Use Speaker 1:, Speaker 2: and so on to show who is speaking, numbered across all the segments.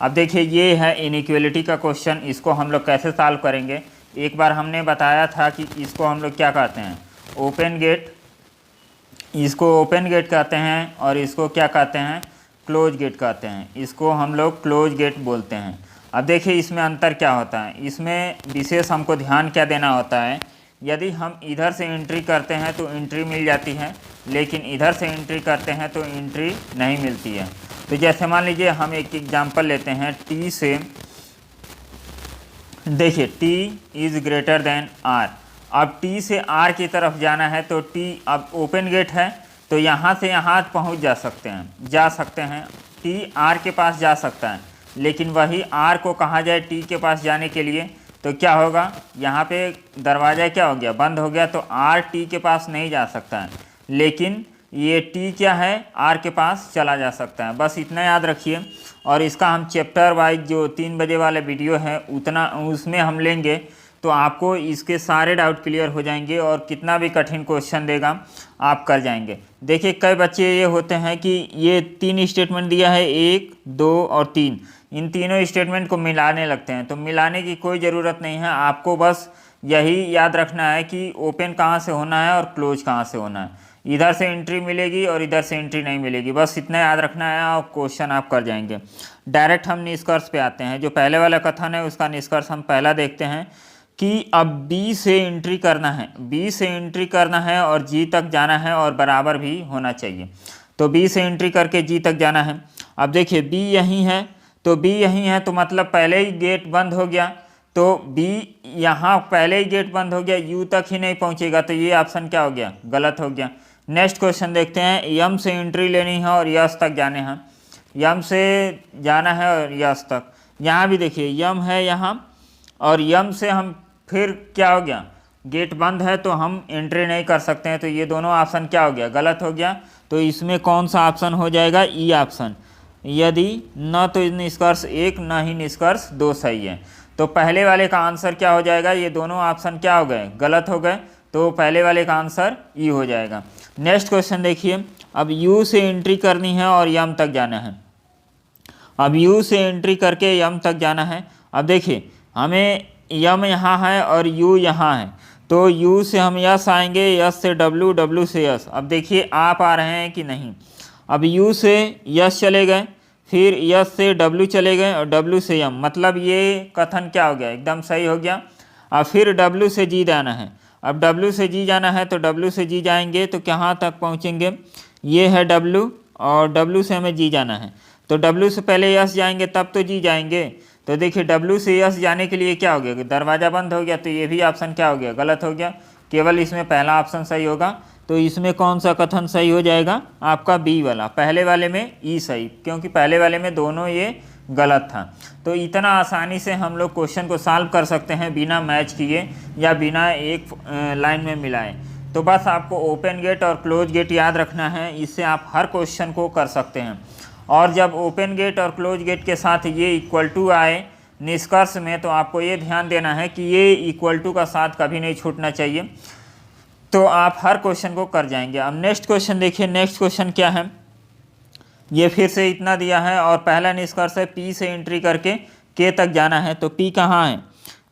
Speaker 1: अब देखिए ये है इनइक्वलिटी का क्वेश्चन, इसको हम लोग कैसे सॉल्व करेंगे। एक बार हमने बताया था कि इसको हम लोग क्या कहते हैं, ओपन गेट, इसको ओपन गेट कहते हैं और इसको क्या कहते हैं, क्लोज गेट कहते हैं। इसको हम लोग क्लोज गेट बोलते हैं। अब देखिए इसमें अंतर क्या होता है, इसमें विशेष हमको ध्यान क्या देना होता है, यदि हम इधर से एंट्री करते हैं तो एंट्री मिल जाती है, लेकिन इधर से एंट्री करते हैं तो एंट्री नहीं मिलती है। तो जैसे मान लीजिए हम एक एग्जांपल लेते हैं, टी से, देखिए T is greater than R. अब टी से आर की तरफ जाना है तो टी, अब ओपन गेट है तो यहाँ से यहाँ पहुँच जा सकते हैं, टी आर के पास जा सकता है, लेकिन वही आर को कहा जाए टी के पास जाने के लिए तो क्या होगा, यहाँ पे दरवाज़ा क्या हो गया, बंद हो गया, तो आर टी के पास नहीं जा सकता है, लेकिन ये टी क्या है, आर के पास चला जा सकता है। बस इतना याद रखिए। और इसका हम चैप्टर वाइज जो 3 बजे वाले वीडियो है उतना उसमें हम लेंगे तो आपको इसके सारे डाउट क्लियर हो जाएंगे और कितना भी कठिन क्वेश्चन देगा आप कर जाएंगे। देखिए कई बच्चे ये होते हैं कि ये 3 स्टेटमेंट दिया है, 1, 2 और 3, इन तीनों स्टेटमेंट को मिलाने लगते हैं। तो मिलाने की कोई ज़रूरत नहीं है, आपको बस यही याद रखना है कि ओपन कहाँ से होना है और क्लोज कहाँ से होना है, इधर से एंट्री मिलेगी और इधर से एंट्री नहीं मिलेगी, बस इतना याद रखना है और क्वेश्चन आप कर जाएंगे। डायरेक्ट हम निष्कर्ष पे आते हैं। जो पहले वाला कथन है उसका निष्कर्ष हम पहला देखते हैं कि अब बी से एंट्री करना है, बी से एंट्री करना है और जी तक जाना है और बराबर भी होना चाहिए। तो बी से एंट्री करके जी तक जाना है। अब देखिए बी यहीं है, तो बी यहीं है तो मतलब पहले ही गेट बंद हो गया, तो बी यहाँ पहले ही गेट बंद हो गया, यू तक ही नहीं पहुँचेगा, तो ये ऑप्शन क्या हो गया, गलत हो गया। नेक्स्ट क्वेश्चन देखते हैं, यम से एंट्री लेनी है और यस तक जाने हैं, यम से जाना है और यस तक। यहाँ भी देखिए यम है यहाँ, और यम से हम फिर क्या हो गया, गेट बंद है तो हम एंट्री नहीं कर सकते हैं, तो ये दोनों ऑप्शन क्या हो गया, गलत हो गया। तो इसमें कौन सा ऑप्शन हो जाएगा, ई ऑप्शन। यदि न तो निष्कर्ष 1 न ही निष्कर्ष 2 सही है, तो पहले वाले का आंसर क्या हो जाएगा, ये दोनों ऑप्शन क्या हो गए, गलत हो गए, तो पहले वाले का आंसर ई हो जाएगा। नेक्स्ट क्वेश्चन देखिए, अब यू से एंट्री करनी है और यम तक जाना है। अब यू से एंट्री करके यम तक जाना है। अब देखिए हमें यम यहाँ है और यू यहाँ है, तो यू से हम यस आएंगे, यस से डब्लू, डब्लू से यस। अब देखिए आप आ रहे हैं कि नहीं। अब यू से यस चले गए, फिर यस से डब्लू चले गए और डब्लू से यम, मतलब ये कथन क्या हो गया, एकदम सही हो गया। अब फिर डब्लू से जी जाना है। अब डब्लू से जी जाना है तो डब्लू से जी जाएंगे तो कहाँ तक पहुँचेंगे, ये है डब्लू और डब्लू से हमें जी जाना है, तो डब्लू से पहले यस जाएंगे तब तो जी जाएंगे। तो देखिए डब्लू से यस जाने के लिए क्या हो गया, दरवाज़ा बंद हो गया, तो ये भी ऑप्शन क्या हो गया, गलत हो गया। केवल इसमें पहला ऑप्शन सही होगा, तो इसमें कौन सा कथन सही हो जाएगा, आपका बी वाला। पहले वाले में ई सही, क्योंकि पहले वाले में दोनों ये गलत था। तो इतना आसानी से हम लोग क्वेश्चन को सॉल्व कर सकते हैं बिना मैच किए या बिना एक लाइन में मिलाए। तो बस आपको ओपन गेट और क्लोज गेट याद रखना है, इससे आप हर क्वेश्चन को कर सकते हैं। और जब ओपन गेट और क्लोज गेट के साथ ये इक्वल टू आए निष्कर्ष में, तो आपको ये ध्यान देना है कि ये इक्वल टू का साथ कभी नहीं छूटना चाहिए, तो आप हर क्वेश्चन को कर जाएंगे। अब नेक्स्ट क्वेश्चन देखिए, नेक्स्ट क्वेश्चन क्या है, ये फिर से इतना दिया है और पहला निष्कर्ष है पी से एंट्री करके के तक जाना है। तो पी कहाँ है,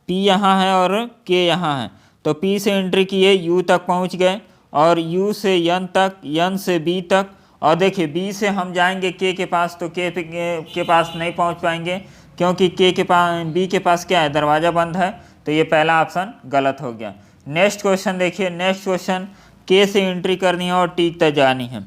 Speaker 1: पी यहाँ है और के यहाँ है, तो पी से एंट्री किए, यू तक पहुँच गए, और यू से यन तक, यन से बी तक, और देखिए बी से हम जाएंगे के पास, तो के पास नहीं पहुँच पाएंगे, क्योंकि के पास, बी के पास क्या है, दरवाज़ा बंद है, तो ये पहला ऑप्शन गलत हो गया। नेक्स्ट क्वेश्चन देखिए, नेक्स्ट क्वेश्चन, के से एंट्री करनी है और टी तक जानी है,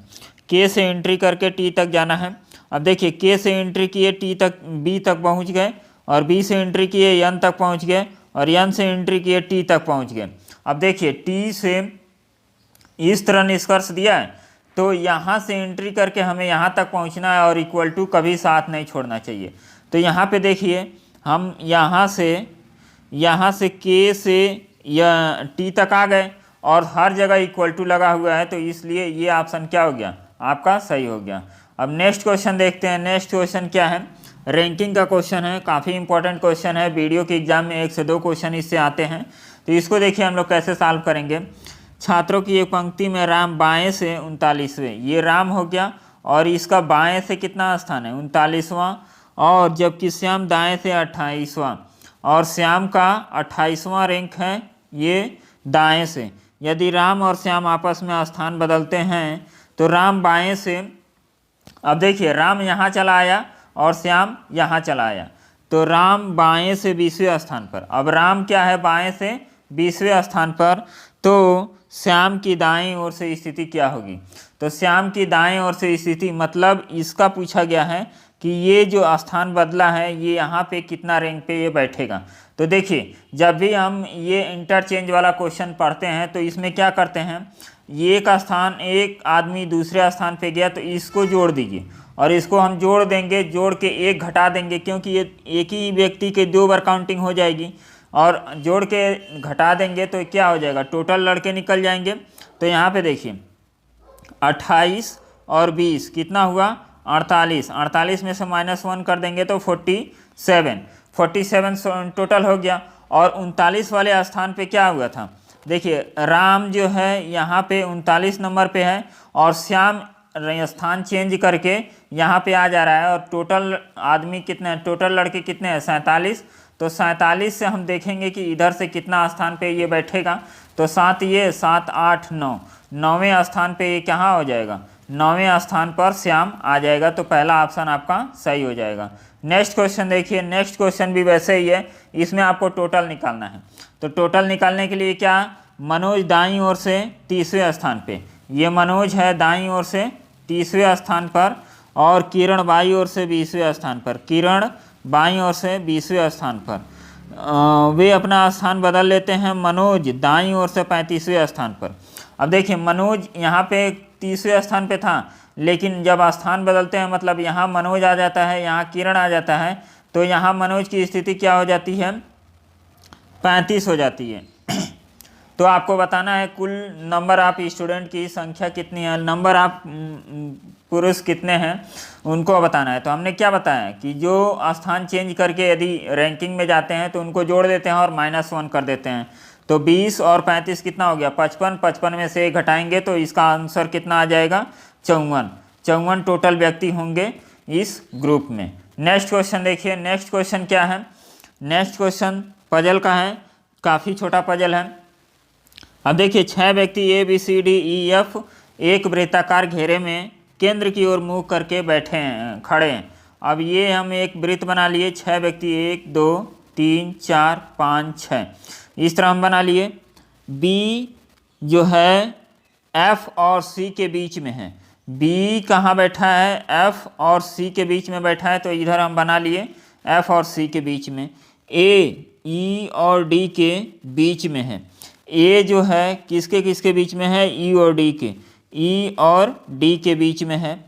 Speaker 1: के से एंट्री करके टी तक जाना है। अब देखिए के से एंट्री किए टी तक, बी तक पहुंच गए, और बी से एंट्री किए यन तक पहुंच गए, और यन से एंट्री किए टी तक पहुंच गए। अब देखिए टी से इस तरह निष्कर्ष दिया है, तो यहाँ से एंट्री करके हमें यहाँ तक पहुँचना है और इक्वल टू कभी साथ नहीं छोड़ना चाहिए। तो यहाँ पे देखिए हम यहाँ से के से या टी तक आ गए और हर जगह इक्वल टू लगा हुआ है, तो इसलिए ये ऑप्शन क्या हो गया, आपका सही हो गया। अब नेक्स्ट क्वेश्चन देखते हैं। नेक्स्ट क्वेश्चन क्या है, रैंकिंग का क्वेश्चन है, काफ़ी इंपॉर्टेंट क्वेश्चन है, वीडियो के एग्जाम में 1 से 2 क्वेश्चन इससे आते हैं। तो इसको देखिए हम लोग कैसे सॉल्व करेंगे। छात्रों की एक पंक्ति में राम बाएँ से 39वें, ये राम हो गया, और इसका बाएँ से कितना स्थान है, 39वां, और जबकि श्याम दाएं से 28वां, और श्याम का 28वां रैंक है ये दाएं से। यदि राम और श्याम आपस में स्थान बदलते हैं तो राम बाएं से, अब देखिए राम यहाँ चला आया और श्याम यहाँ चला आया, तो राम बाएं से 20वें स्थान पर। अब राम क्या है, बाएं से 20वें स्थान पर, तो श्याम की दाएं ओर से स्थिति क्या होगी? तो श्याम की दाएं ओर से स्थिति मतलब इसका पूछा गया है कि ये जो स्थान बदला है ये यहाँ पे कितना रैंक पे ये बैठेगा। तो देखिए जब भी हम ये इंटरचेंज वाला क्वेश्चन पढ़ते हैं तो इसमें क्या करते हैं, ये एक स्थान एक आदमी दूसरे स्थान पे गया तो इसको जोड़ दीजिए, और इसको हम जोड़ देंगे, जोड़ के एक घटा देंगे, क्योंकि ये एक ही व्यक्ति के 2 बार काउंटिंग हो जाएगी, और जोड़ के घटा देंगे तो क्या हो जाएगा, टोटल लड़के निकल जाएंगे। तो यहाँ पे देखिए 28 और 20 कितना हुआ, 48, 48 में से -1 कर देंगे तो 47 टोटल हो गया। और 39 वाले स्थान पे क्या हुआ था, देखिए राम जो है यहाँ पे 39 नंबर पे है और श्याम स्थान चेंज करके यहाँ पे आ जा रहा है, और टोटल आदमी कितने, टोटल लड़के कितने हैं, 47। तो 47 से हम देखेंगे कि इधर से कितना स्थान पे ये बैठेगा, तो 7 ये 7 8 9, 9वें स्थान पे ये कहाँ हो जाएगा, 9वें स्थान पर श्याम आ जाएगा। तो पहला ऑप्शन आपका सही हो जाएगा। नेक्स्ट क्वेश्चन देखिए, नेक्स्ट क्वेश्चन भी वैसे ही है, इसमें आपको टोटल निकालना है। तो टोटल निकालने के लिए क्या, मनोज दाईं ओर से 30वें स्थान पे, ये मनोज है दाईं ओर से 30वें स्थान पर, और किरण बाईं ओर से 20वें स्थान पर, किरण बाईं ओर से 20वें स्थान पर। वे अपना स्थान बदल लेते हैं, मनोज दाईं ओर से 35वें स्थान पर। अब देखिए मनोज यहाँ पे 30वें स्थान पे था, लेकिन जब स्थान बदलते हैं मतलब यहाँ मनोज आ जाता है, यहाँ किरण आ जाता है, तो यहाँ मनोज की स्थिति क्या हो जाती है, 35 हो जाती है। तो आपको बताना है कुल नंबर ऑफ स्टूडेंट की संख्या कितनी है, नंबर ऑफ पुरुष कितने हैं उनको बताना है। तो हमने क्या बताया कि जो स्थान चेंज करके यदि रैंकिंग में जाते हैं तो उनको जोड़ देते हैं और -1 कर देते हैं। तो 20 और 35 कितना हो गया, 55, 55 में से 1 घटाएंगे तो इसका आंसर कितना आ जाएगा, 54 टोटल व्यक्ति होंगे इस ग्रुप में। नेक्स्ट क्वेश्चन देखिए, नेक्स्ट क्वेश्चन क्या है, नेक्स्ट क्वेश्चन पजल का है, काफ़ी छोटा पजल है। अब देखिए 6 व्यक्ति ABCDEF एक वृत्ताकार घेरे में केंद्र की ओर मुँह करके बैठे हैं, खड़े हैं। अब ये हम एक वृत्त बना लिए, 6 व्यक्ति 1 2 3 4 5 6 इस तरह हम बना लिए। B जो है F और C के बीच में है, B कहाँ बैठा है, F और C के बीच में बैठा है, तो इधर हम बना लिए F और C के बीच में। A E और D के बीच में है, A जो है किसके किसके बीच में है, E और D के, E और D के बीच में है।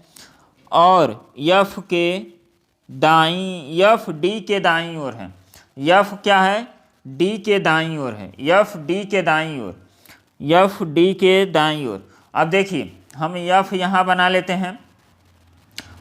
Speaker 1: और F के दाईं, F D के दाईं ओर है, F क्या है, D के दाईं ओर है, F D के दाईं ओर, F D के दाईं ओर। अब देखिए हम F यहाँ बना लेते हैं,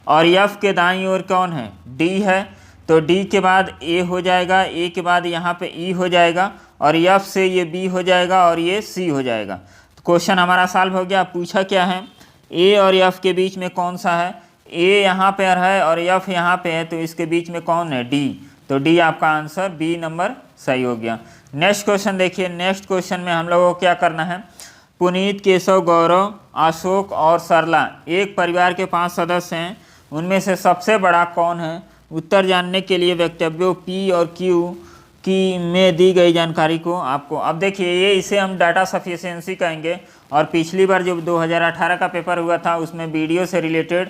Speaker 1: और F के दाईं ओर कौन है, D है, तो D के बाद A हो जाएगा, A के बाद यहाँ पे E हो जाएगा, और F से ये B हो जाएगा और ये C हो जाएगा। तो क्वेश्चन हमारा सॉल्व हो गया। पूछा क्या है, A और F के बीच में कौन सा है, A यहाँ पर है और F यहाँ पे है, तो इसके बीच में कौन है, D, तो D आपका आंसर B नंबर सही हो गया। नेक्स्ट क्वेश्चन देखिए, नेक्स्ट क्वेश्चन में हम लोगों को क्या करना है, पुनीत, केशव, गौरव, अशोक और सरला एक परिवार के 5 सदस्य हैं, उनमें से सबसे बड़ा कौन है। उत्तर जानने के लिए वक्तव्यों P और Q की में दी गई जानकारी को आपको, अब देखिए ये इसे हम डाटा सफिशिएंसी कहेंगे, और पिछली बार जो 2018 का पेपर हुआ था उसमें वीडियो से रिलेटेड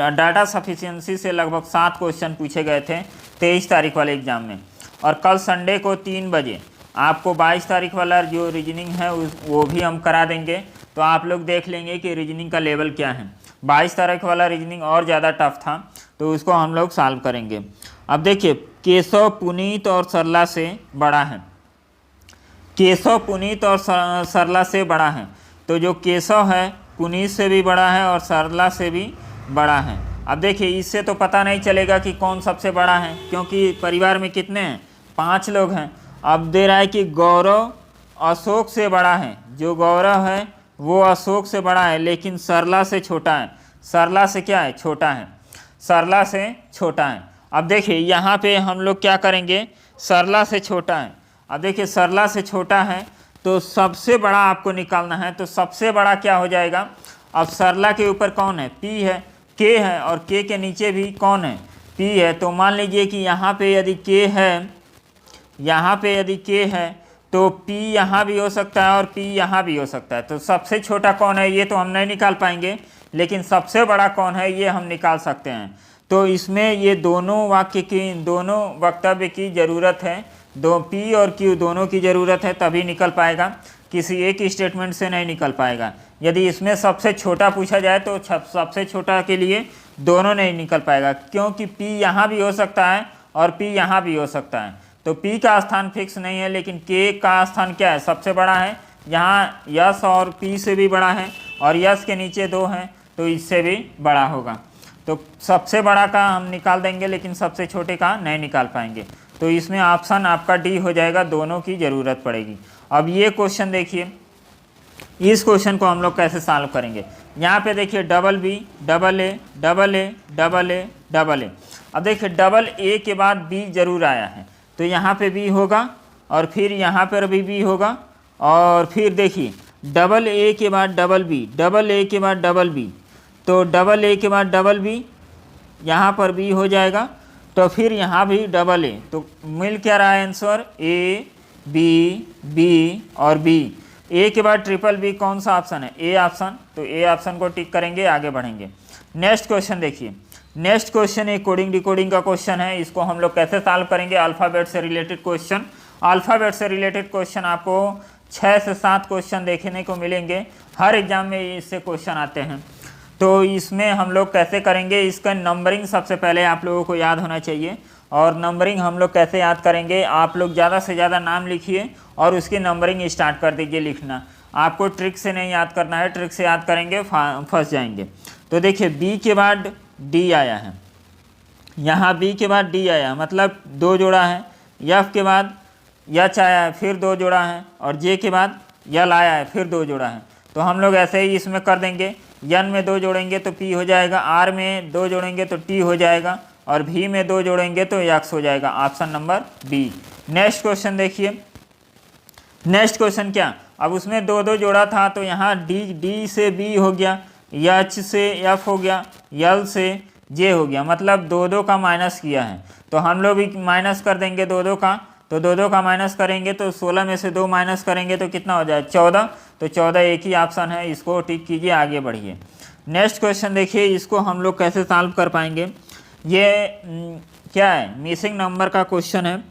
Speaker 1: डाटा सफिशिएंसी से लगभग 7 क्वेश्चन पूछे गए थे 23 तारीख वाले एग्जाम में। और कल संडे को 3 बजे आपको 22 तारीख वाला जो रीजनिंग है वो भी हम करा देंगे, तो आप लोग देख लेंगे कि रीजनिंग का लेवल क्या है। 22 तारीख वाला रीजनिंग और ज़्यादा टफ था, तो उसको हम लोग सॉल्व करेंगे। अब देखिए केशव पुनीत और सरला से बड़ा है, केशव पुनीत और सरला से बड़ा है, तो जो केशव है पुनीत से भी बड़ा है और सरला से भी बड़ा है। अब देखिए इससे तो पता नहीं चलेगा कि कौन सबसे बड़ा है, क्योंकि परिवार में कितने हैं, 5 लोग हैं। अब दे रहा है कि गौरव अशोक से बड़ा है, जो गौरव है वो अशोक से बड़ा है, लेकिन सरला से छोटा है, सरला से क्या है, छोटा है। सरला से छोटा है। अब देखिए यहाँ पे हम लोग क्या करेंगे, सरला से छोटा है। अब देखिए सरला से छोटा है तो सबसे बड़ा आपको निकालना है, तो सबसे बड़ा क्या हो जाएगा, अब सरला के ऊपर कौन है, p है, k है, और k के नीचे भी कौन है, p है। तो मान लीजिए कि यहाँ पे यदि k है, यहाँ पे यदि k है तो p यहाँ भी हो सकता है और p यहाँ भी हो सकता है। तो सबसे छोटा कौन है ये तो हम नहीं निकाल पाएंगे, लेकिन सबसे बड़ा कौन है ये हम निकाल सकते हैं। तो इसमें ये दोनों वाक्य की, दोनों वक्तव्य की ज़रूरत है, दो p और q दोनों की ज़रूरत है, तभी निकल पाएगा, किसी एक स्टेटमेंट से नहीं निकल पाएगा। यदि इसमें सबसे छोटा पूछा जाए तो सबसे छोटा के लिए दोनों नहीं निकल पाएगा, क्योंकि p यहाँ भी हो सकता है और p यहाँ भी हो सकता है। तो p का स्थान फिक्स नहीं है, लेकिन k का स्थान क्या है, सबसे बड़ा है। यहाँ यस और p से भी बड़ा है, और यस के नीचे 2 हैं तो इससे भी बड़ा होगा। तो सबसे बड़ा का हम निकाल देंगे, लेकिन सबसे छोटे का नहीं निकाल पाएंगे। तो इसमें ऑप्शन आपका डी हो जाएगा, दोनों की ज़रूरत पड़ेगी। अब ये क्वेश्चन देखिए, इस क्वेश्चन को हम लोग कैसे सॉल्व करेंगे। यहाँ पे देखिए double B, double A, double A, double A, double A. अब देखिए डबल ए के बाद बी जरूर आया है, तो यहाँ पे बी होगा, और फिर यहाँ पर भी बी होगा, और फिर देखिए डबल ए के बाद डबल बी, डबल ए के बाद डबल बी, तो डबल ए के बाद डबल बी, यहाँ पर बी हो जाएगा, तो फिर यहाँ भी डबल ए। तो मिल क्या रहा है आंसर, ए बी बी और बी। ए के बाद ट्रिपल बी कौन सा ऑप्शन है, ए ऑप्शन। तो ए ऑप्शन को टिक करेंगे, आगे बढ़ेंगे। नेक्स्ट क्वेश्चन देखिए, नेक्स्ट क्वेश्चन एक कोडिंग डिकोडिंग का क्वेश्चन है। इसको हम लोग कैसे सॉल्व करेंगे, अल्फ़ाबेट से रिलेटेड क्वेश्चन। अल्फ़ाबेट से रिलेटेड क्वेश्चन आपको 6 से 7 क्वेश्चन देखने को मिलेंगे, हर एग्जाम में इससे क्वेश्चन आते हैं। तो इसमें हम लोग कैसे करेंगे, इसका नंबरिंग सबसे पहले आप लोगों को याद होना चाहिए। और नंबरिंग हम लोग कैसे याद करेंगे, आप लोग ज़्यादा से ज़्यादा नाम लिखिए और उसकी नंबरिंग स्टार्ट कर दीजिए लिखना। आपको ट्रिक से नहीं याद करना है, ट्रिक से याद करेंगे फंस जाएंगे। तो देखिए बी के बाद डी आया है, यहाँ बी के बाद डी आया, मतलब 2 जोड़ा है। एफ के बाद एच आया है, फिर 2 जोड़ा है, और जे के बाद यल आया है, फिर 2 जोड़ा है। तो हम लोग ऐसे ही इसमें कर देंगे, एन में 2 जोड़ेंगे तो पी हो जाएगा, आर में 2 जोड़ेंगे तो टी हो जाएगा, और भी में 2 जोड़ेंगे तो एक्स हो जाएगा। Option number B. Next question देखिए, नेक्स्ट क्वेश्चन क्या, अब उसमें 2 जोड़ा था, तो यहाँ डी से बी हो गया, एच से एफ हो गया, यल से जे हो गया, मतलब 2 का माइनस किया है। तो हम लोग भी माइनस कर देंगे 2 का, तो 2 का माइनस करेंगे तो 16 में से 2 माइनस करेंगे तो कितना हो जाए, 14। तो 14 एक ही ऑप्शन है, इसको टिक कीजिए, आगे बढ़िए। नेक्स्ट क्वेश्चन देखिए, इसको हम लोग कैसे सॉल्व कर पाएंगे। ये क्या है, मिसिंग नंबर का क्वेश्चन है।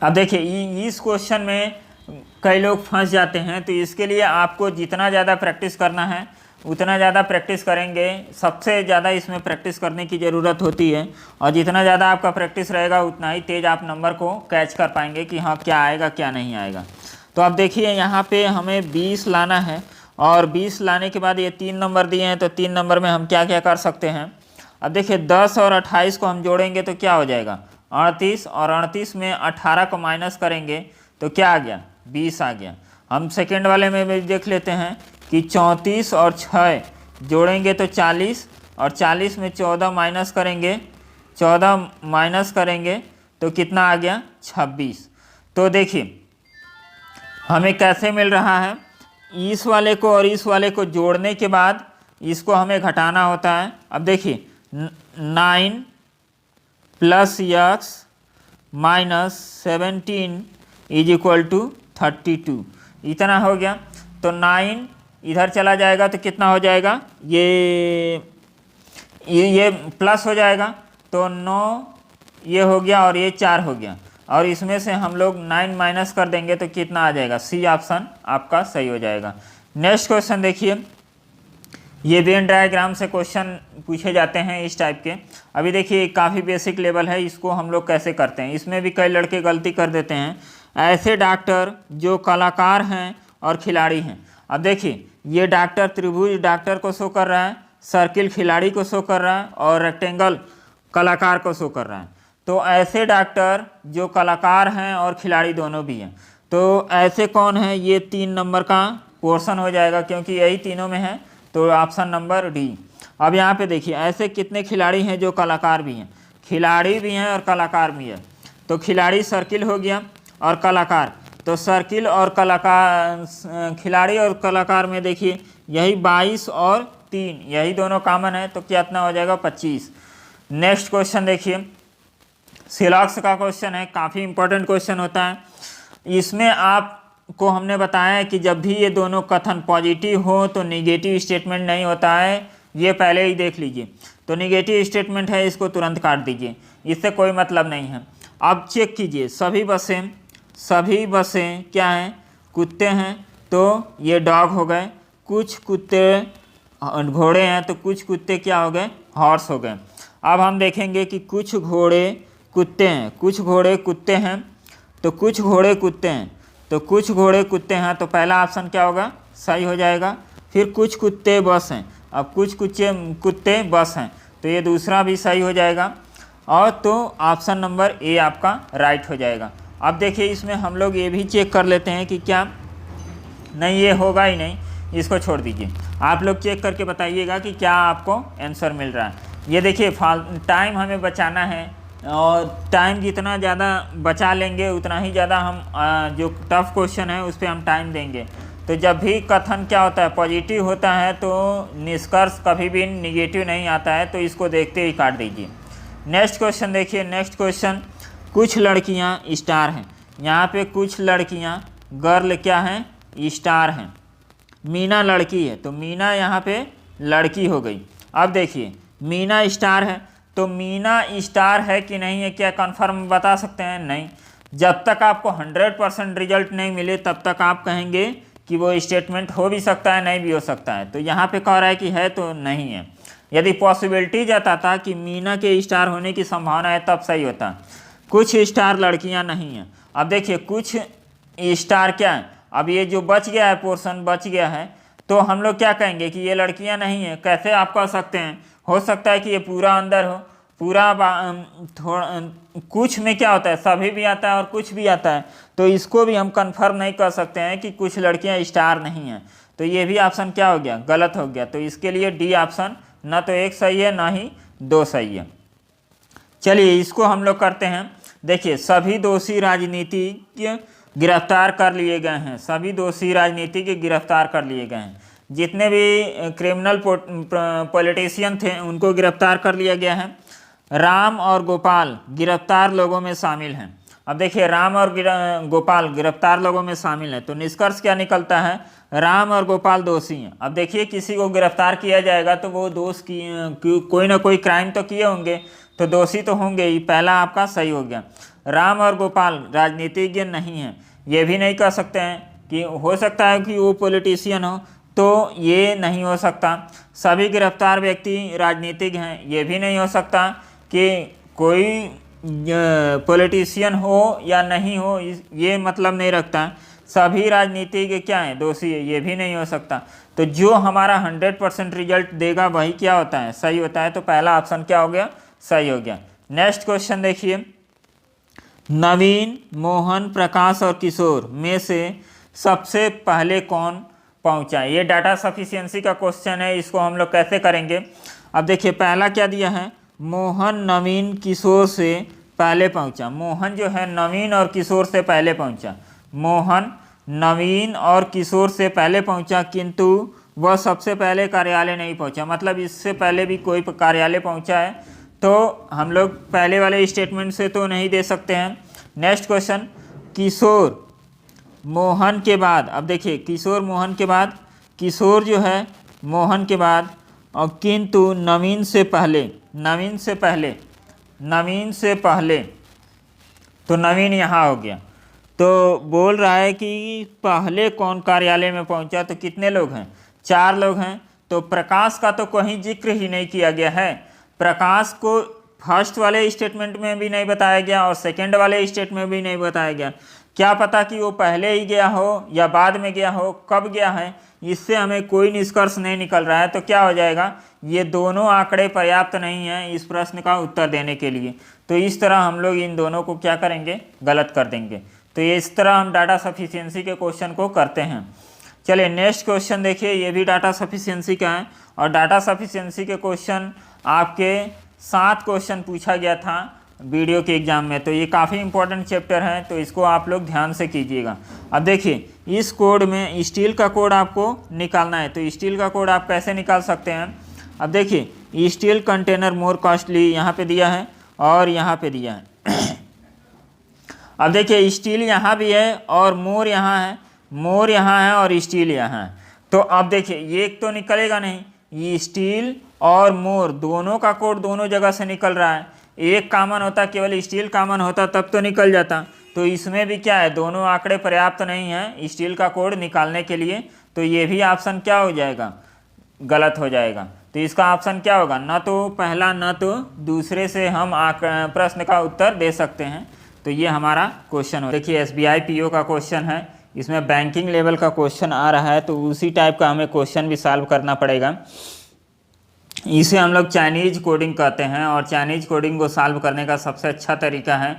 Speaker 1: अब देखिए इस क्वेश्चन में कई लोग फंस जाते हैं, तो इसके लिए आपको जितना ज़्यादा प्रैक्टिस करना है उतना ज़्यादा प्रैक्टिस करेंगे। सबसे ज़्यादा इसमें प्रैक्टिस करने की ज़रूरत होती है, और जितना ज़्यादा आपका प्रैक्टिस रहेगा उतना ही तेज़ आप नंबर को कैच कर पाएंगे कि हाँ क्या आएगा क्या नहीं आएगा। तो अब देखिए यहाँ पे हमें 20 लाना है, और 20 लाने के बाद ये 3 नंबर दिए हैं, तो 3 नंबर में हम क्या क्या कर सकते हैं। अब देखिए 10 और 28 को हम जोड़ेंगे तो क्या हो जाएगा, 38, और 38 में 18 को माइनस करेंगे तो क्या आ गया, 20 आ गया। हम सेकेंड वाले में भी देख लेते हैं कि 34 और 6 जोड़ेंगे तो 40, और 40 में 14 माइनस करेंगे, 14 माइनस करेंगे तो कितना आ गया, 26। तो देखिए हमें कैसे मिल रहा है, इस वाले को और इस वाले को जोड़ने के बाद इसको हमें घटाना होता है। अब देखिए 9 plus X minus 17 is equal to 32, इतना हो गया। तो 9 इधर चला जाएगा तो कितना हो जाएगा, ये प्लस हो जाएगा, तो 9 ये हो गया, और ये 4 हो गया, और इसमें से हम लोग 9 माइनस कर देंगे तो कितना आ जाएगा, सी ऑप्शन आपका सही हो जाएगा। नेक्स्ट क्वेश्चन देखिए, ये वेन डायग्राम से क्वेश्चन पूछे जाते हैं इस टाइप के। अभी देखिए काफ़ी बेसिक लेवल है, इसको हम लोग कैसे करते हैं। इसमें भी कई लड़के गलती कर देते हैं, ऐसे डॉक्टर जो कलाकार हैं और खिलाड़ी हैं। अब देखिए ये डॉक्टर त्रिभुज डॉक्टर को शो कर रहा है, सर्किल खिलाड़ी को शो कर रहा है, और रेक्टेंगल कलाकार को शो कर रहा है। तो ऐसे डॉक्टर जो कलाकार हैं और खिलाड़ी दोनों भी हैं, तो ऐसे कौन है, ये 3 नंबर का पोर्शन हो जाएगा, क्योंकि यही तीनों में है, तो ऑप्शन नंबर डी। अब यहाँ पे देखिए ऐसे कितने खिलाड़ी हैं जो कलाकार भी हैं, खिलाड़ी भी हैं और कलाकार भी है। तो खिलाड़ी सर्किल हो गया और कलाकार, तो सर्किल और कलाकार, खिलाड़ी और कलाकार में देखिए यही 22 और 3 यही दोनों कॉमन है, तो कितना हो जाएगा 25। नेक्स्ट क्वेश्चन देखिए, सिलॉक्स का क्वेश्चन है, काफ़ी इंपॉर्टेंट क्वेश्चन होता है। इसमें आपको हमने बताया है कि जब भी ये दोनों कथन पॉजिटिव हो तो निगेटिव स्टेटमेंट नहीं होता है, ये पहले ही देख लीजिए। तो निगेटिव स्टेटमेंट है, इसको तुरंत काट दीजिए, इससे कोई मतलब नहीं है। अब चेक कीजिए, सभी बसें क्या हैं, कुत्ते हैं, तो ये डॉग हो गए, कुछ कुत्ते घोड़े हैं, तो कुछ कुत्ते क्या हो गए, हॉर्स हो गए। अब हम देखेंगे कि कुछ घोड़े कुत्ते हैं, कुछ घोड़े कुत्ते हैं, तो कुछ घोड़े कुत्ते हैं, तो कुछ घोड़े कुत्ते हैं, तो पहला ऑप्शन क्या होगा, सही हो जाएगा। फिर कुछ कुत्ते बस हैं, अब कुछ कुत्ते बस हैं, तो ये दूसरा भी सही हो जाएगा, और तो ऑप्शन नंबर ए आपका राइट हो जाएगा। अब देखिए इसमें हम लोग ये भी चेक कर लेते हैं कि क्या, नहीं ये होगा ही नहीं, इसको छोड़ दीजिए। आप लोग चेक करके बताइएगा कि क्या आपको आंसर मिल रहा है। ये देखिए टाइम हमें बचाना है, और टाइम जितना ज़्यादा बचा लेंगे उतना ही ज़्यादा हम जो टफ क्वेश्चन है उस पर हम टाइम देंगे। तो जब भी कथन क्या होता है, पॉजिटिव होता है, तो निष्कर्ष कभी भी निगेटिव नहीं आता है, तो इसको देखते ही काट दीजिए। नेक्स्ट क्वेश्चन देखिए, नेक्स्ट क्वेश्चन, कुछ लड़कियां स्टार हैं, यहाँ पे कुछ लड़कियां गर्ल क्या हैं, स्टार हैं। मीना लड़की है, तो मीना यहाँ पे लड़की हो गई। अब देखिए मीना स्टार है, तो मीना स्टार है कि नहीं है, क्या कंफर्म बता सकते हैं, नहीं। जब तक आपको 100% रिजल्ट नहीं मिले तब तक आप कहेंगे कि वो स्टेटमेंट हो भी सकता है, नहीं भी हो सकता है। तो यहाँ पे कह रहा है कि है, तो नहीं है। यदि पॉसिबिलिटी जताता कि मीना के स्टार होने की संभावना है तब सही होता। कुछ स्टार लड़कियां नहीं हैं। अब देखिए कुछ स्टार क्या है, अब ये जो बच गया है, पोर्शन बच गया है, तो हम लोग क्या कहेंगे कि ये लड़कियां नहीं हैं। कैसे आप कह सकते हैं, हो सकता है कि ये पूरा अंदर हो, पूरा थोड़ा कुछ में क्या होता है, सभी भी आता है और कुछ भी आता है, तो इसको भी हम कंफर्म नहीं कर सकते हैं कि कुछ लड़कियां स्टार नहीं हैं। तो ये भी ऑप्शन क्या हो गया, गलत हो गया। तो इसके लिए डी ऑप्शन ना तो एक सही है ना ही दो सही है। चलिए इसको हम लोग करते हैं। देखिए सभी दोषी राजनीतिज्ञ गिरफ्तार कर लिए गए हैं, सभी दोषी राजनीतिज्ञ गिरफ्तार कर लिए गए हैं। जितने भी क्रिमिनल पॉलिटिशियन थे उनको गिरफ्तार कर लिया गया है। राम और गोपाल गिरफ्तार लोगों में शामिल हैं। अब देखिए राम और गोपाल गिरफ्तार लोगों में शामिल हैं, तो निष्कर्ष क्या निकलता है, राम और गोपाल दोषी हैं। अब देखिए किसी को गिरफ्तार किया जाएगा तो वो दोष की कोई ना कोई क्राइम तो किए होंगे, तो दोषी तो होंगे ही। पहला आपका सही हो गया। राम और गोपाल राजनीतिज्ञ नहीं हैं, ये भी नहीं कह सकते हैं कि हो सकता है कि वो पॉलिटिशियन हो, तो ये नहीं हो सकता। सभी गिरफ्तार व्यक्ति राजनीतिज्ञ हैं, ये भी नहीं हो सकता कि कोई पॉलिटिशियन हो या नहीं हो, ये मतलब नहीं रखता। सभी राजनीतिज्ञ क्या हैं, दोषी है, ये भी नहीं हो सकता। तो जो हमारा 100% रिजल्ट देगा वही क्या होता है, सही होता है। तो पहला ऑप्शन क्या हो गया, सही हो गया। नेक्स्ट क्वेश्चन देखिए, नवीन, मोहन, प्रकाश और किशोर में से सबसे पहले कौन पहुंचा। ये डाटा सफिशिएंसी का क्वेश्चन है, इसको हम लोग कैसे करेंगे। अब देखिए पहला क्या दिया है, मोहन नवीन किशोर से पहले पहुंचा। मोहन जो है नवीन और किशोर से पहले पहुंचा। मोहन नवीन और किशोर से पहले पहुंचा, किंतु वह सबसे पहले कार्यालय नहीं पहुंचा। मतलब इससे पहले भी कोई कार्यालय पहुंचा है, तो हम लोग पहले वाले स्टेटमेंट से तो नहीं दे सकते हैं। नेक्स्ट क्वेश्चन, किशोर मोहन के बाद। अब देखिए किशोर मोहन के बाद, किशोर जो है मोहन के बाद, और किंतु नवीन से पहले, नवीन से पहले, नवीन से पहले, तो नवीन यहाँ हो गया। तो बोल रहा है कि पहले कौन कार्यालय में पहुंचा, तो कितने लोग हैं, 4 लोग हैं। तो प्रकाश का तो कहीं जिक्र ही नहीं किया गया है। प्रकाश को फर्स्ट वाले स्टेटमेंट में भी नहीं बताया गया और सेकंड वाले स्टेटमेंट में भी नहीं बताया गया। क्या पता कि वो पहले ही गया हो या बाद में गया हो, कब गया है, इससे हमें कोई निष्कर्ष नहीं निकल रहा है। तो क्या हो जाएगा, ये दोनों आंकड़े पर्याप्त नहीं हैं इस प्रश्न का उत्तर देने के लिए। तो इस तरह हम लोग इन दोनों को क्या करेंगे, गलत कर देंगे। तो ये इस तरह हम डाटा सफिशिएंसी के क्वेश्चन को करते हैं। चलिए नेक्स्ट क्वेश्चन देखिए, ये भी डाटा सफिशिएंसी का है और डाटा सफिशिएंसी के क्वेश्चन आपके 7 क्वेश्चन पूछा गया था वीडियो के एग्जाम में, तो ये काफ़ी इंपॉर्टेंट चैप्टर है, तो इसको आप लोग ध्यान से कीजिएगा। अब देखिए इस कोड में स्टील का कोड आपको निकालना है, तो स्टील का कोड आप कैसे निकाल सकते हैं। अब देखिए स्टील कंटेनर मोर कॉस्टली यहाँ पे दिया है और यहाँ पे दिया है। अब देखिए स्टील यहाँ भी है और मोर यहाँ है, मोर यहाँ है और स्टील यहाँ है। तो अब देखिए ये एक तो निकलेगा नहीं, ये स्टील और मोर दोनों का कोड दोनों जगह से निकल रहा है। एक कॉमन होता, केवल स्टील कॉमन होता तब तो निकल जाता। तो इसमें भी क्या है, दोनों आंकड़े पर्याप्त नहीं हैं स्टील का कोड निकालने के लिए, तो ये भी ऑप्शन क्या हो जाएगा, गलत हो जाएगा। तो इसका ऑप्शन क्या होगा, न तो पहला न तो दूसरे से हम प्रश्न का उत्तर दे सकते हैं। तो ये हमारा क्वेश्चन हो। देखिए SBI PO का क्वेश्चन है, इसमें बैंकिंग लेवल का क्वेश्चन आ रहा है, तो उसी टाइप का हमें क्वेश्चन भी सॉल्व करना पड़ेगा। इसे हम लोग चाइनीज कोडिंग कहते हैं और चाइनीज कोडिंग को सॉल्व करने का सबसे अच्छा तरीका है,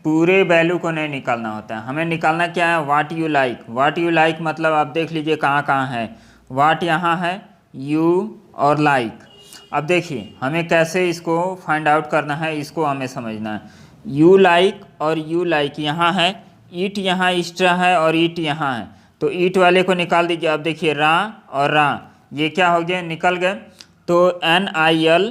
Speaker 1: पूरे वैल्यू को नहीं निकालना होता है, हमें निकालना क्या है, what you like. What you like मतलब आप देख लीजिए कहाँ कहाँ है, व्हाट यहाँ है, यू और लाइक। अब देखिए हमें कैसे इसको फाइंड आउट करना है, इसको हमें समझना है। यू लाइक और यू लाइक यहाँ है, ईट यहाँ एक्स्ट्रा है और ईट यहाँ है, तो ईट वाले को निकाल दीजिए। अब देखिए रा और रा ये क्या हो गया, निकल गए। तो NIL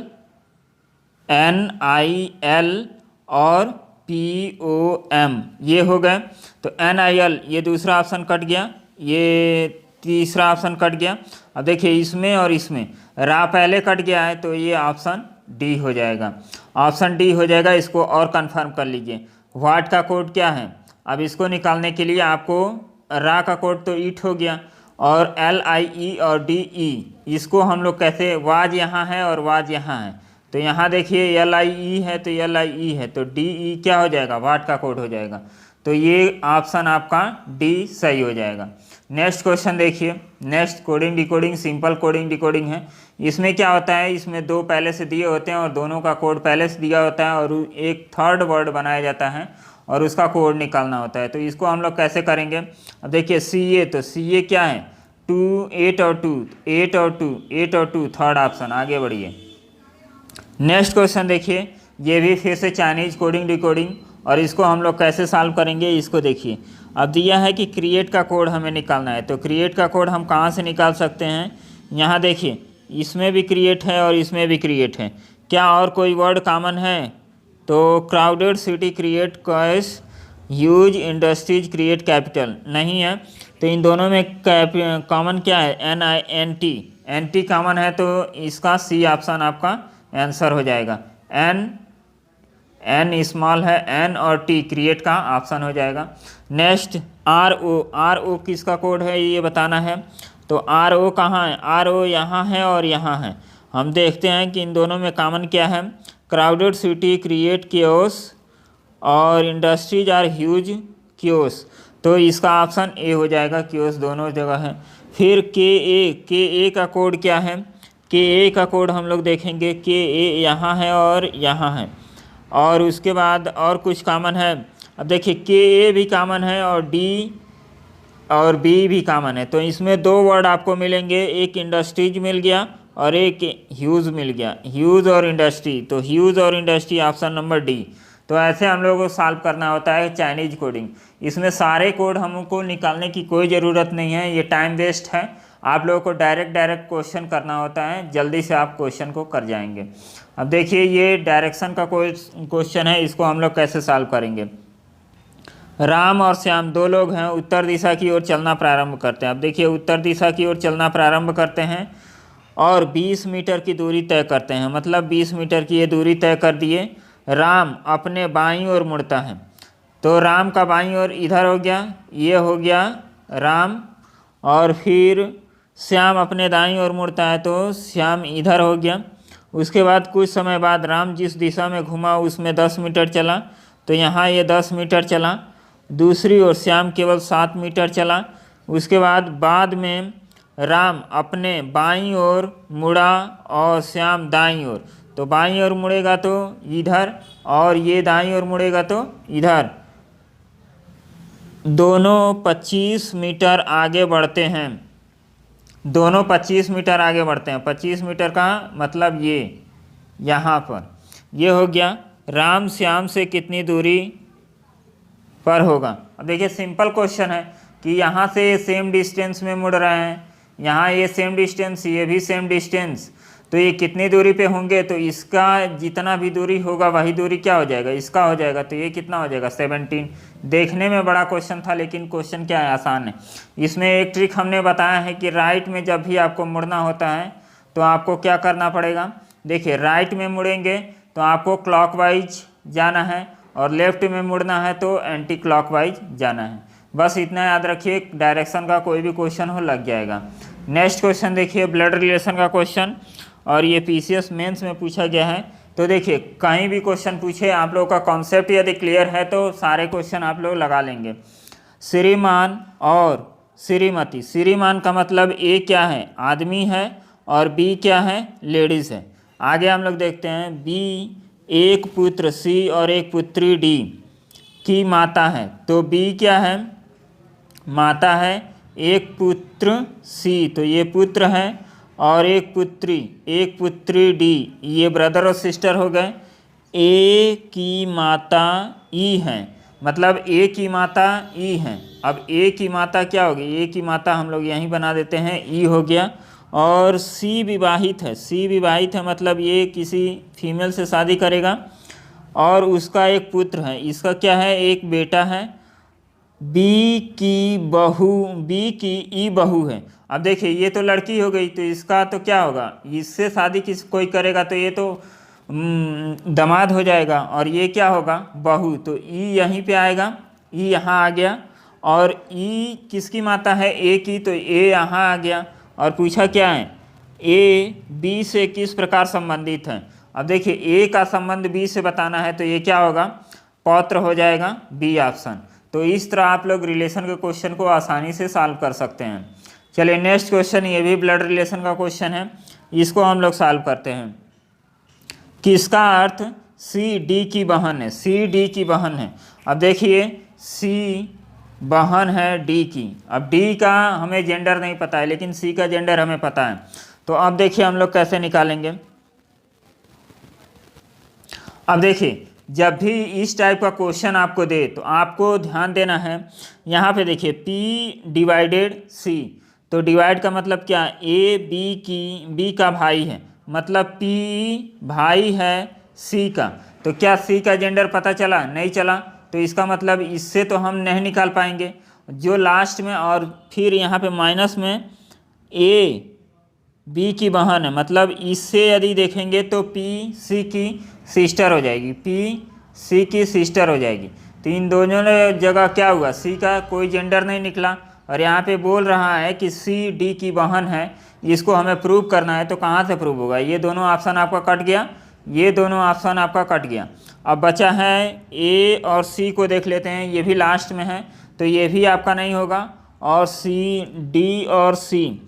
Speaker 1: और POM ये हो गए। तो NIL ये दूसरा ऑप्शन कट गया, ये तीसरा ऑप्शन कट गया। अब देखिए इसमें और इसमें रा पहले कट गया है, तो ये ऑप्शन डी हो जाएगा, ऑप्शन डी हो जाएगा। इसको और कंफर्म कर लीजिए। व्हाट का कोड क्या है, अब इसको निकालने के लिए आपको रा का कोड तो ईट हो गया और LIE और DE इसको हम लोग कैसे, वाज यहाँ है और वाज यहाँ है, तो यहाँ देखिए LIE है तो LIE है, तो DE क्या हो जाएगा, वाट का कोड हो जाएगा। तो ये ऑप्शन आपका डी सही हो जाएगा। नेक्स्ट क्वेश्चन देखिए, next coding decoding, simple coding decoding है। इसमें क्या होता है, इसमें दो पहले से दिए होते हैं और दोनों का कोड पहले से दिया होता है और एक थर्ड वर्ड बनाया जाता है और उसका कोड निकालना होता है। तो इसको हम लोग कैसे करेंगे, अब देखिए CA, तो CA क्या है, 2 8 और 2 8 और 2 8 और 2 थर्ड ऑप्शन, आगे बढ़िए। नेक्स्ट क्वेश्चन देखिए, ये भी फिर से चाइनीज कोडिंग डिकोडिंग और इसको हम लोग कैसे सॉल्व करेंगे, इसको देखिए। अब दिया है कि क्रिएट का कोड हमें निकालना है, तो क्रिएट का कोड हम कहाँ से निकाल सकते हैं, यहाँ देखिए इसमें भी क्रिएट है और इसमें भी क्रिएट है। क्या और कोई वर्ड कॉमन है, तो crowded city create cash, huge industries create capital नहीं है। तो इन दोनों में कॉमन क्या है, NINT, NT कॉमन है, तो इसका C ऑप्शन आपका आंसर हो जाएगा। N स्मॉल है, N और T क्रिएट का ऑप्शन हो जाएगा। नेक्स्ट RO किसका कोड है ये बताना है, तो RO कहाँ है, RO यहाँ है और यहाँ है। हम देखते हैं कि इन दोनों में कॉमन क्या है, क्राउडेड सिटी क्रिएट कियोस और इंडस्ट्रीज आर ह्यूज कियोस, तो इसका ऑप्शन ए हो जाएगा, कियोस दोनों जगह है। फिर KA का कोड क्या है, KA का कोड हम लोग देखेंगे, KA यहाँ है और यहाँ है। और उसके बाद और कुछ कॉमन है, अब देखिए KA भी कॉमन है और D और B भी कॉमन है, तो इसमें दो वर्ड आपको मिलेंगे, एक इंडस्ट्रीज मिल गया और एक ह्यूज मिल गया, ह्यूज और इंडस्ट्री, तो ह्यूज और इंडस्ट्री ऑप्शन नंबर डी। तो ऐसे हम लोगों को सॉल्व करना होता है चाइनीज कोडिंग। इसमें सारे कोड हमको निकालने की कोई ज़रूरत नहीं है, ये टाइम वेस्ट है। आप लोगों को डायरेक्ट क्वेश्चन करना होता है, जल्दी से आप क्वेश्चन को कर जाएंगे। अब देखिए ये डायरेक्शन का क्वेश्चन है, इसको हम लोग कैसे सॉल्व करेंगे। राम और श्याम दो लोग हैं, उत्तर दिशा की ओर चलना प्रारंभ करते हैं। अब देखिए उत्तर दिशा की ओर चलना प्रारंभ करते हैं और 20 मीटर की दूरी तय करते हैं, मतलब 20 मीटर की ये दूरी तय कर दिए। राम अपने बाईं ओर मुड़ता है, तो राम का बाईं ओर इधर हो गया, ये हो गया राम, और फिर श्याम अपने दाईं ओर मुड़ता है तो श्याम इधर हो गया। उसके बाद कुछ समय बाद राम जिस दिशा में घुमा उसमें 10 मीटर चला, तो यहाँ ये 10 मीटर चला। दूसरी ओर श्याम केवल 7 मीटर चला। उसके बाद में राम अपने बाईं ओर मुड़ा और श्याम दाईं ओर, तो बाईं ओर मुड़ेगा तो इधर और ये दाईं ओर मुड़ेगा तो इधर। दोनों 25 मीटर आगे बढ़ते हैं, दोनों 25 मीटर आगे बढ़ते हैं। 25 मीटर का मतलब ये यहाँ पर ये हो गया। राम श्याम से कितनी दूरी पर होगा? अब देखिए सिंपल क्वेश्चन है कि यहाँ से सेम डिस्टेंस में मुड़ रहे हैं, यहाँ ये सेम डिस्टेंस, ये भी सेम डिस्टेंस, तो ये कितनी दूरी पे होंगे? तो इसका जितना भी दूरी होगा वही दूरी क्या हो जाएगा? इसका हो जाएगा। तो ये कितना हो जाएगा? 17। देखने में बड़ा क्वेश्चन था लेकिन क्वेश्चन क्या है, आसान है। इसमें एक ट्रिक हमने बताया है कि राइट में जब भी आपको मुड़ना होता है तो आपको क्या करना पड़ेगा? देखिए राइट में मुड़ेंगे तो आपको क्लॉकवाइज जाना है और लेफ्ट में मुड़ना है तो एंटी क्लॉकवाइज जाना है। बस इतना याद रखिए, डायरेक्शन का कोई भी क्वेश्चन हो लग जाएगा। नेक्स्ट क्वेश्चन देखिए, ब्लड रिलेशन का क्वेश्चन, और ये पीसीएस मेंस में पूछा गया है। तो देखिए कहीं भी क्वेश्चन पूछे, आप लोगों का कॉन्सेप्ट यदि क्लियर है तो सारे क्वेश्चन आप लोग लगा लेंगे। श्रीमान और श्रीमती, श्रीमान का मतलब ए क्या है? आदमी है, और बी क्या है? लेडीज़ है। आगे हम लोग देखते हैं, बी एक पुत्र सी और एक पुत्री डी की माता है। तो बी क्या है? माता है। एक पुत्र सी, तो ये पुत्र है, और एक पुत्री डी, ये ब्रदर और सिस्टर हो गए। ए की माता ई है, मतलब ए की माता ई है। अब ए की माता क्या होगी? ए की माता हम लोग यहीं बना देते हैं, ई हो गया। और सी विवाहित है, सी विवाहित है मतलब ये किसी फीमेल से शादी करेगा, और उसका एक पुत्र है। इसका क्या है? एक बेटा है। बी की ई बहू है। अब देखिए ये तो लड़की हो गई, तो इसका तो क्या होगा? इससे शादी कोई करेगा तो ये तो दामाद हो जाएगा, और ये क्या होगा? बहू। तो ई यहीं पे आएगा, ई यहाँ आ गया। और ई किसकी माता है? ए की, तो ए यहाँ आ गया। और पूछा क्या है? ए बी से किस प्रकार संबंधित है? अब देखिए ए का संबंध बी से बताना है, तो ये क्या होगा? पौत्र हो जाएगा, बी ऑप्शन। तो इस तरह आप लोग रिलेशन के क्वेश्चन को आसानी से सॉल्व कर सकते हैं। चलिए नेक्स्ट क्वेश्चन, ये भी ब्लड रिलेशन का क्वेश्चन है, इसको हम लोग सॉल्व करते हैं। किसका अर्थ सी डी की बहन है? सी डी की बहन है। अब देखिए सी बहन है डी की। अब डी का हमें जेंडर नहीं पता है, लेकिन सी का जेंडर हमें पता है। तो अब देखिए हम लोग कैसे निकालेंगे। अब देखिए जब भी इस टाइप का क्वेश्चन आपको दे तो आपको ध्यान देना है, यहाँ पे देखिए P डिवाइडेड C, तो डिवाइड का मतलब क्या? ए बी का भाई है, मतलब P भाई है C का। तो क्या C का जेंडर पता चला? नहीं चला। तो इसका मतलब इससे तो हम नहीं निकाल पाएंगे। जो लास्ट में और फिर यहाँ पे माइनस में ए बी की बहन है, मतलब इससे यदि देखेंगे तो पी सी की सिस्टर हो जाएगी, पी सी की सिस्टर हो जाएगी। तो इन दोनों जगह क्या हुआ? सी का कोई जेंडर नहीं निकला, और यहाँ पे बोल रहा है कि सी डी की बहन है, इसको हमें प्रूव करना है। तो कहाँ से प्रूव होगा? ये दोनों ऑप्शन आपका कट गया, ये दोनों ऑप्शन आपका कट गया। अब बचा है ए और सी को देख लेते हैं, ये भी लास्ट में है, तो ये भी आपका नहीं होगा। और सी डी और सी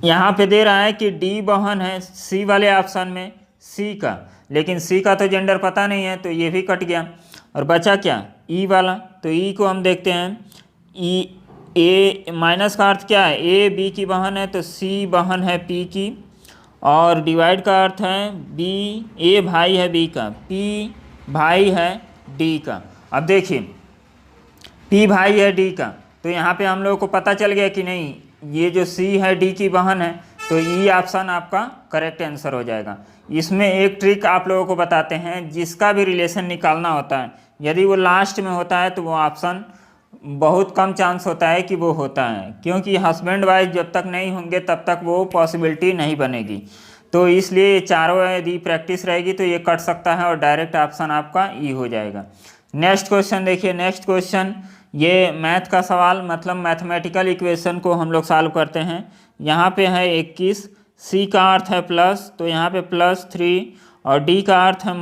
Speaker 1: यहाँ पे दे रहा है कि डी बहन है सी वाले ऑप्शन में सी का, लेकिन सी का तो जेंडर पता नहीं है, तो ये भी कट गया। और बचा क्या? ई वाला। तो ई को हम देखते हैं, ई ए माइनस का अर्थ क्या है? ए बी की बहन है, तो सी बहन है पी की, और डिवाइड का अर्थ है बी, ए भाई है बी का, पी भाई है डी का। अब देखिए पी भाई है डी का, तो यहाँ पे हम लोगों को पता चल गया कि नहीं, ये जो सी है डी की बहन है, तो ई ऑप्शन आपका करेक्ट आंसर हो जाएगा। इसमें एक ट्रिक आप लोगों को बताते हैं, जिसका भी रिलेशन निकालना होता है यदि वो लास्ट में होता है तो वो ऑप्शन बहुत कम चांस होता है कि वो होता है, क्योंकि हस्बैंड वाइफ जब तक नहीं होंगे तब तक वो पॉसिबिलिटी नहीं बनेगी। तो इसलिए चारों यदि प्रैक्टिस रहेगी तो ये कट सकता है और डायरेक्ट ऑप्शन आपका ई हो जाएगा। नेक्स्ट क्वेश्चन देखिए, नेक्स्ट क्वेश्चन ये मैथ का सवाल, मतलब मैथमेटिकल इक्वेशन को हम लोग सॉल्व करते हैं। यहाँ पे है 21, सी का अर्थ है प्लस, तो यहाँ पे +3, और डी का अर्थ है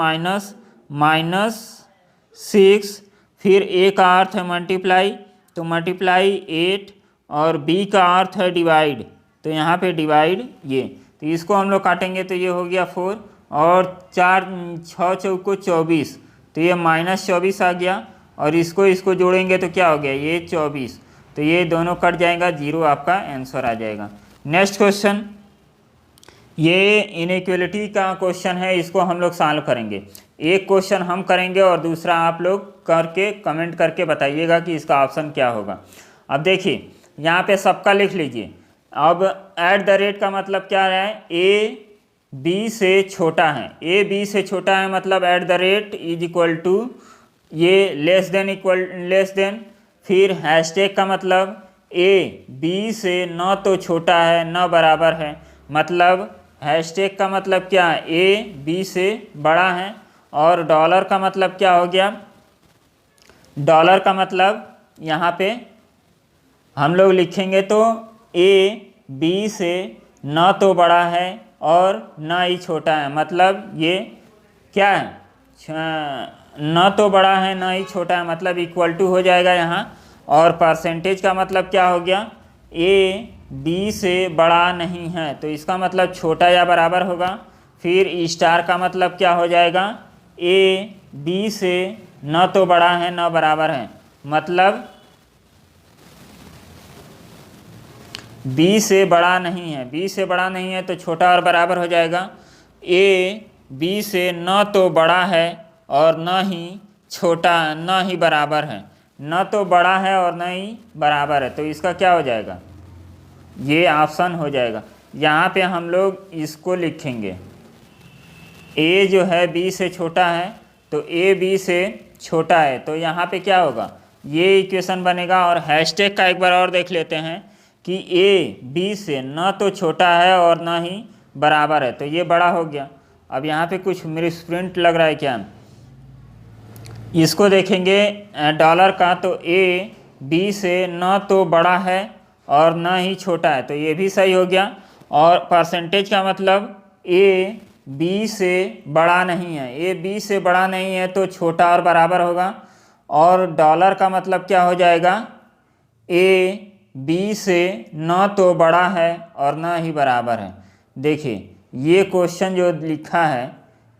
Speaker 1: -6, फिर ए का अर्थ है मल्टीप्लाई, तो मल्टीप्लाई 8, और बी का अर्थ है डिवाइड, तो यहाँ पे डिवाइड ये, तो इसको हम लोग काटेंगे तो ये हो गया 4, और 4 6 चौको 24, तो ये -24 आ गया, और इसको जोड़ेंगे तो क्या हो गया? ये 24, तो ये दोनों कट जाएगा, 0 आपका आंसर आ जाएगा। नेक्स्ट क्वेश्चन, ये इनइक्वलिटी का क्वेश्चन है, इसको हम लोग सॉल्व करेंगे। एक क्वेश्चन हम करेंगे और दूसरा आप लोग करके कमेंट करके बताइएगा कि इसका ऑप्शन क्या होगा। अब देखिए यहाँ पे सबका लिख लीजिए। अब एट द रेट का मतलब क्या है, ए बी से छोटा है, ए बी से छोटा है मतलब at the rate is equal to ये लेस देन, फिर हैशटैग का मतलब ए बी से न तो छोटा है न बराबर है, मतलब हैशटैग का मतलब क्या है, ए बी से बड़ा है। और डॉलर का मतलब क्या हो गया, डॉलर का मतलब यहाँ पे हम लोग लिखेंगे तो ए बी से न तो बड़ा है और न ही छोटा है, मतलब ये क्या है, न तो बड़ा है न ही छोटा है, मतलब इक्वल टू हो जाएगा यहाँ। और परसेंटेज का मतलब क्या हो गया, ए बी से बड़ा नहीं है, तो इसका मतलब छोटा या बराबर होगा। फिर स्टार का मतलब क्या हो जाएगा, ए बी से न तो बड़ा है न बराबर है, मतलब बी से बड़ा नहीं है, बी से बड़ा नहीं है तो छोटा और बराबर हो जाएगा। ए बी से न तो बड़ा है और न ही छोटा न ही बराबर है, न तो बड़ा है और न ही बराबर है, तो इसका क्या हो जाएगा, ये ऑप्शन हो जाएगा। यहाँ पे हम लोग इसको लिखेंगे, ए जो है बी से छोटा है तो ए बी से छोटा है, तो यहाँ पे क्या होगा, ये इक्वेशन बनेगा। और हैशटैग का एक बार और देख लेते हैं कि ए बी से न तो छोटा है और न ही बराबर है, तो ये बड़ा हो गया। अब यहाँ पे कुछ मिसप्रिंट लग रहा है क्या, इसको देखेंगे डॉलर का, तो ए बी से न तो बड़ा है और न ही छोटा है, तो ये भी सही हो गया। और परसेंटेज का मतलब ए बी से बड़ा नहीं है, ए बी से बड़ा नहीं है तो छोटा और बराबर होगा। और डॉलर का मतलब क्या हो जाएगा, ए बी से न तो बड़ा है और न ही बराबर है। देखिए ये क्वेश्चन जो लिखा है,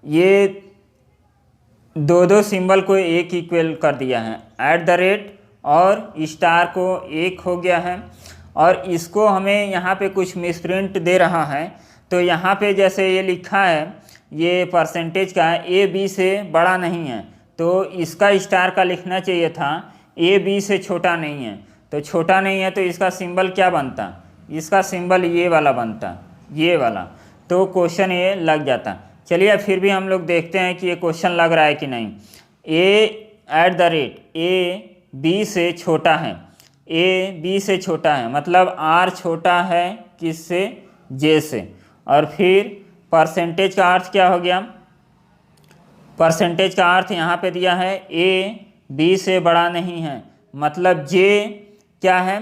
Speaker 1: ये दो सिंबल को एक इक्वल कर दिया है, एट द रेट और स्टार को एक हो गया है। और इसको हमें यहाँ पे कुछ मिसप्रिंट दे रहा है, तो यहाँ पे जैसे ये लिखा है, ये परसेंटेज का ए बी से बड़ा नहीं है, तो इसका स्टार का लिखना चाहिए था ए बी से छोटा नहीं है, तो छोटा नहीं है तो इसका सिंबल क्या बनता, इसका सिंबल ये वाला बनता, ये वाला, तो क्वेश्चन ये लग जाता। चलिए फिर भी हम लोग देखते हैं कि ये क्वेश्चन लग रहा है कि नहीं। A at the rate A B से छोटा है, ए बी से छोटा है मतलब आर छोटा है किससे, जे से। और फिर परसेंटेज का अर्थ क्या हो गया, परसेंटेज का अर्थ यहाँ पे दिया है ए बी से बड़ा नहीं है, मतलब जे क्या है,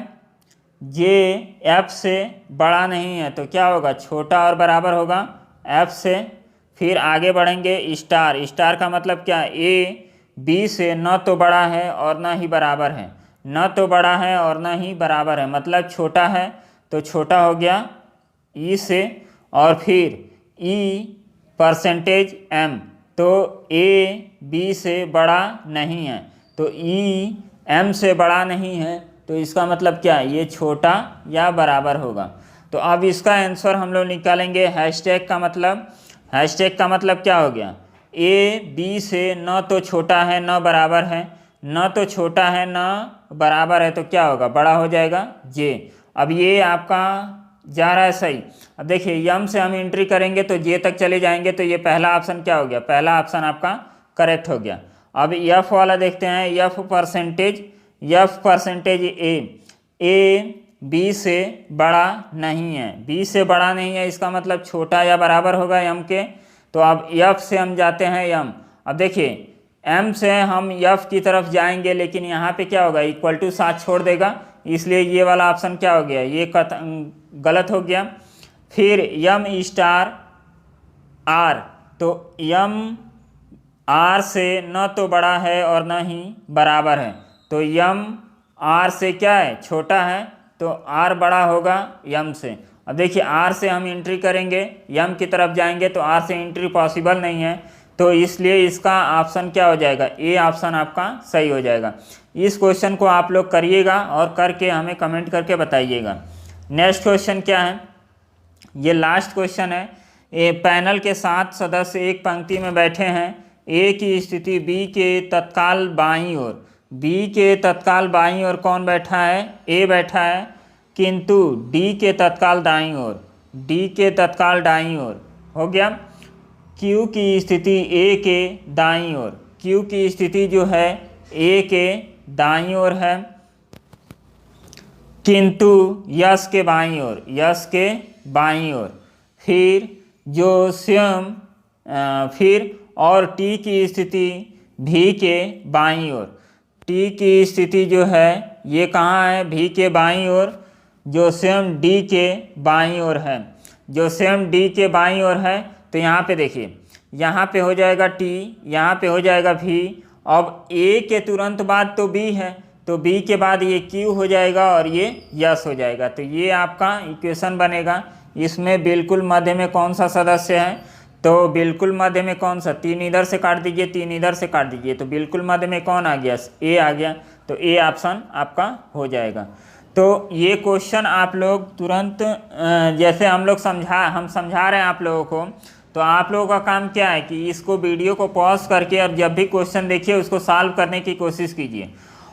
Speaker 1: जे एफ से बड़ा नहीं है, तो क्या होगा, छोटा और बराबर होगा एफ से। फिर आगे बढ़ेंगे, स्टार, स्टार का मतलब क्या, ए बी से न तो बड़ा है और न ही बराबर है, न तो बड़ा है और न ही बराबर है, मतलब छोटा है, तो छोटा हो गया ई से। और फिर ई परसेंटेज एम, तो ए बी से बड़ा नहीं है, तो ई एम से बड़ा नहीं है, तो इसका मतलब क्या, ये छोटा या बराबर होगा। तो अब इसका आंसर हम लोग निकालेंगे। हैशटैग का मतलब, हैशटैग का मतलब क्या हो गया, ए बी से न तो छोटा है न बराबर है, न तो छोटा है न बराबर है, तो क्या होगा, बड़ा हो जाएगा जे। अब ये आपका जा रहा है सही। अब देखिए यम से हम एंट्री करेंगे तो जे तक चले जाएंगे, तो ये पहला ऑप्शन क्या हो गया, पहला ऑप्शन आपका करेक्ट हो गया। अब एफ वाला देखते हैं, एफ परसेंटेज ए बी से बड़ा नहीं है, बी से बड़ा नहीं है, इसका मतलब छोटा या बराबर होगा एम के। तो अब एफ से हम जाते हैं एम। अब देखिए एम से हम एफ की तरफ जाएंगे, लेकिन यहाँ पे क्या होगा, इक्वल टू साथ छोड़ देगा, इसलिए ये वाला ऑप्शन क्या हो गया, ये गलत हो गया। फिर यम स्टार आर, तो यम आर से न तो बड़ा है और न ही बराबर है, तो यम आर से क्या है, छोटा है, तो आर बड़ा होगा यम से। अब देखिए आर से हम एंट्री करेंगे, यम की तरफ जाएंगे तो आर से एंट्री पॉसिबल नहीं है, तो इसलिए इसका ऑप्शन क्या हो जाएगा, ए ऑप्शन आपका सही हो जाएगा। इस क्वेश्चन को आप लोग करिएगा और करके हमें कमेंट करके बताइएगा। नेक्स्ट क्वेश्चन क्या है, ये लास्ट क्वेश्चन है। ए पैनल के 7 सदस्य एक पंक्ति में बैठे हैं। ए की स्थिति बी के तत्काल बाईं ओर, बी के तत्काल बाईं ओर कौन बैठा है, ए बैठा है, किंतु डी के तत्काल दाईं ओर, डी के तत्काल दाईं ओर हो गया। क्यू की स्थिति ए के दाईं ओर, क्यू की स्थिति जो है ए के दाईं ओर है, किंतु यस के बाईं ओर, यस के बाईं ओर। फिर जो स्वयं फिर और टी की स्थिति भी के बाईं ओर, टी की स्थिति जो है ये कहाँ है, भी के बाईं ओर, जो स्वयं डी के बाईं ओर है, जो स्वयं डी के बाईं ओर है। तो यहाँ पे देखिए, यहाँ पे हो जाएगा टी, यहाँ पे हो जाएगा भी। अब ए के तुरंत बाद तो बी है, तो बी के बाद ये क्यू हो जाएगा और ये यस हो जाएगा। तो ये आपका इक्वेशन बनेगा। इसमें बिल्कुल मध्य में कौन सा सदस्य है, तो बिल्कुल मध्य में कौन सा, 3 इधर से काट दीजिए, 3 इधर से काट दीजिए, तो बिल्कुल मध्य में कौन आ गया, ए आ गया। तो ए ऑप्शन आपका हो जाएगा। तो ये क्वेश्चन आप लोग तुरंत जैसे हम समझा रहे हैं आप लोगों को, तो आप लोगों का काम क्या है कि इसको वीडियो को पॉज करके और जब भी क्वेश्चन देखिए उसको सॉल्व करने की कोशिश कीजिए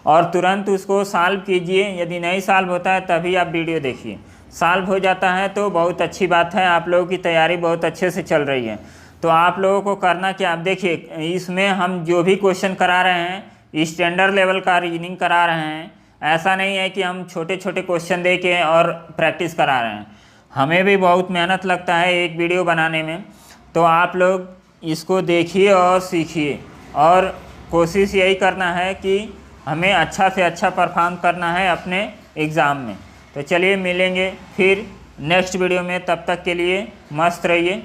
Speaker 1: और तुरंत उसको सॉल्व कीजिए। यदि नहीं सॉल्व होता है तभी आप वीडियो देखिए, सॉल्व हो जाता है तो बहुत अच्छी बात है, आप लोगों की तैयारी बहुत अच्छे से चल रही है। तो आप लोगों को करना क्या, आप देखिए इसमें हम जो भी क्वेश्चन करा रहे हैं स्टैंडर्ड लेवल का रीजनिंग करा रहे हैं। ऐसा नहीं है कि हम छोटे छोटे क्वेश्चन दे के और प्रैक्टिस करा रहे हैं, हमें भी बहुत मेहनत लगता है एक वीडियो बनाने में। तो आप लोग इसको देखिए और सीखिए और कोशिश यही करना है कि हमें अच्छा से अच्छा परफॉर्म करना है अपने एग्ज़ाम में। तो चलिए मिलेंगे फिर नेक्स्ट वीडियो में, तब तक के लिए मस्त रहिए।